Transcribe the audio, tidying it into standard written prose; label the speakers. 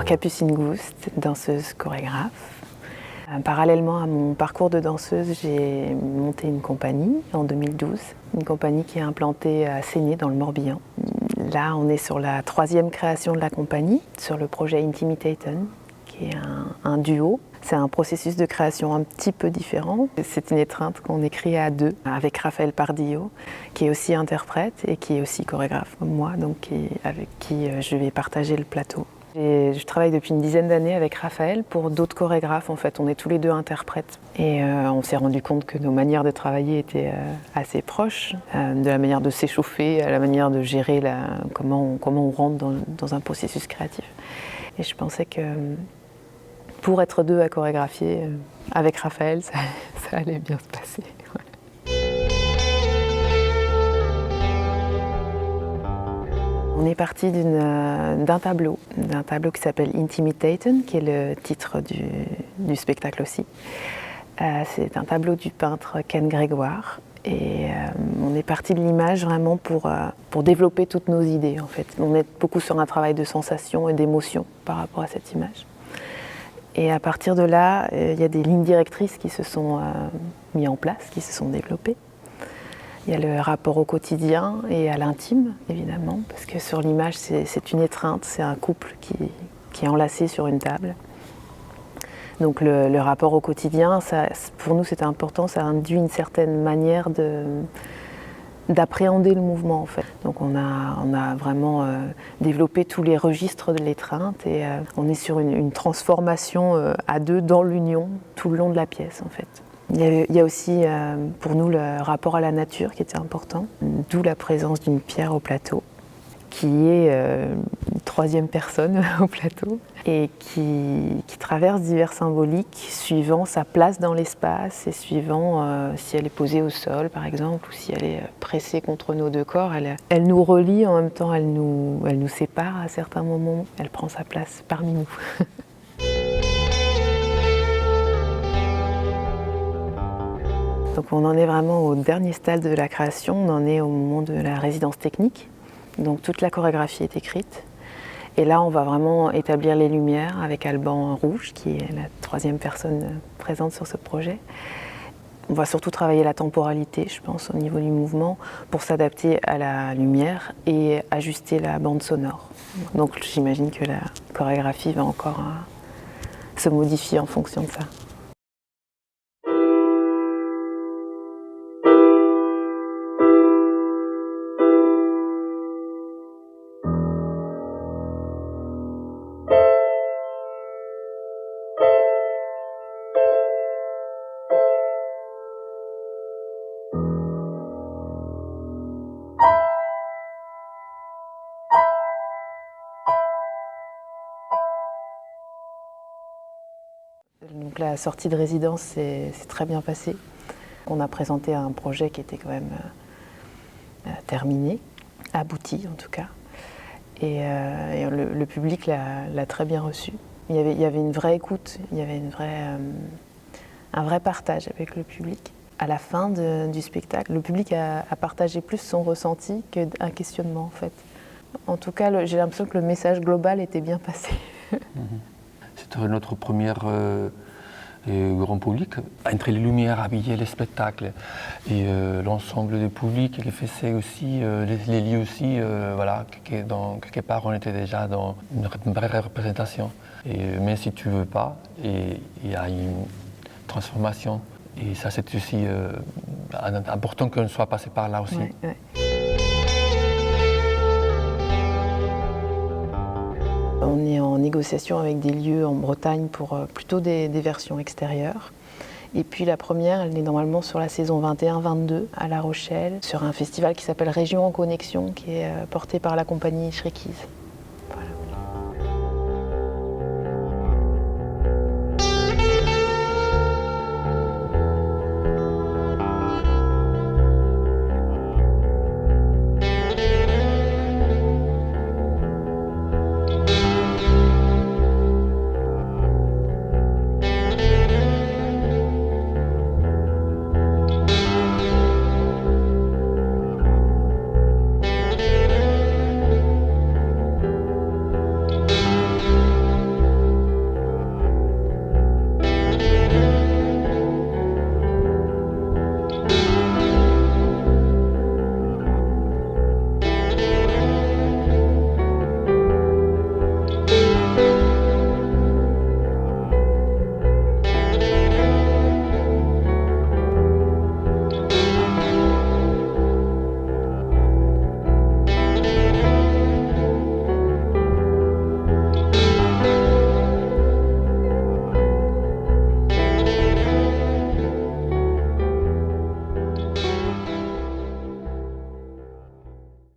Speaker 1: Alors Capucine Gouste, danseuse chorégraphe. Parallèlement à mon parcours de danseuse, j'ai monté une compagnie en 2012, une compagnie qui est implantée à Séné dans le Morbihan. Là, on est sur la 3e création de la compagnie, sur le projet Intimitaten, qui est un duo. C'est un processus de création un petit peu différent. C'est une étreinte qu'on écrit à 2 avec Raphaël Pardillo, qui est aussi interprète et qui est aussi chorégraphe comme moi, donc avec qui je vais partager le plateau. Je travaille depuis une dizaine d'années avec Raphaël pour d'autres chorégraphes. En fait, on est tous les deux interprètes. Et on s'est rendu compte que nos manières de travailler étaient assez proches, de la manière de s'échauffer à la manière de gérer comment on rentre dans un processus créatif. Et je pensais que pour être 2 à chorégraphier avec Raphaël, ça allait bien se passer. Voilà. On est parti d'un tableau qui s'appelle Intimitaten, qui est le titre du spectacle aussi. C'est un tableau du peintre Ken Grégoire. Et on est parti de l'image vraiment pour développer toutes nos idées en fait. On est beaucoup sur un travail de sensation et d'émotion par rapport à cette image. Et à partir de là, il y a des lignes directrices qui se sont mises en place, qui se sont développées. Il y a le rapport au quotidien et à l'intime, évidemment, parce que sur l'image, c'est une étreinte, c'est un couple qui est enlacé sur une table. Donc le rapport au quotidien, pour nous c'était important, ça induit une certaine manière d'appréhender le mouvement en fait. Donc on a vraiment développé tous les registres de l'étreinte et on est sur une transformation à 2 dans l'union tout le long de la pièce en fait. Il y a aussi pour nous le rapport à la nature qui était important, d'où la présence d'une pierre au plateau, qui est une 3e personne au plateau et qui traverse divers symboliques suivant sa place dans l'espace et suivant si elle est posée au sol par exemple ou si elle est pressée contre nos 2 corps. Elle nous relie, en même temps elle nous sépare à certains moments, elle prend sa place parmi nous. Donc on en est vraiment au dernier stade de la création, on en est au moment de la résidence technique. Donc toute la chorégraphie est écrite. Et là on va vraiment établir les lumières avec Alban Rouge, qui est la 3e personne présente sur ce projet. On va surtout travailler la temporalité, je pense, au niveau du mouvement, pour s'adapter à la lumière et ajuster la bande sonore. Donc j'imagine que la chorégraphie va encore se modifier en fonction de ça. Donc la sortie de résidence s'est très bien passée. On a présenté un projet qui était quand même terminé, abouti en tout cas. Et le public l'a très bien reçu. Il y avait une vraie écoute, il y avait un vrai partage avec le public. À la fin du spectacle, le public a partagé plus son ressenti qu'un questionnement en fait. En tout cas, j'ai l'impression que le message global était bien passé.
Speaker 2: C'était notre première grand public. Entre les lumières, habiller les spectacles et l'ensemble du public qui faisait aussi, les lieux aussi, voilà, quelque part on était déjà dans une vraie représentation. Mais si tu veux pas, il y a une transformation. Et ça c'est aussi important qu'on soit passé par là aussi.
Speaker 1: Ouais. On est en négociation avec des lieux en Bretagne pour plutôt des versions extérieures. Et puis la première, elle est normalement sur la saison 21-22 à La Rochelle, sur un festival qui s'appelle Région en Connexion, qui est porté par la compagnie Shrekiz.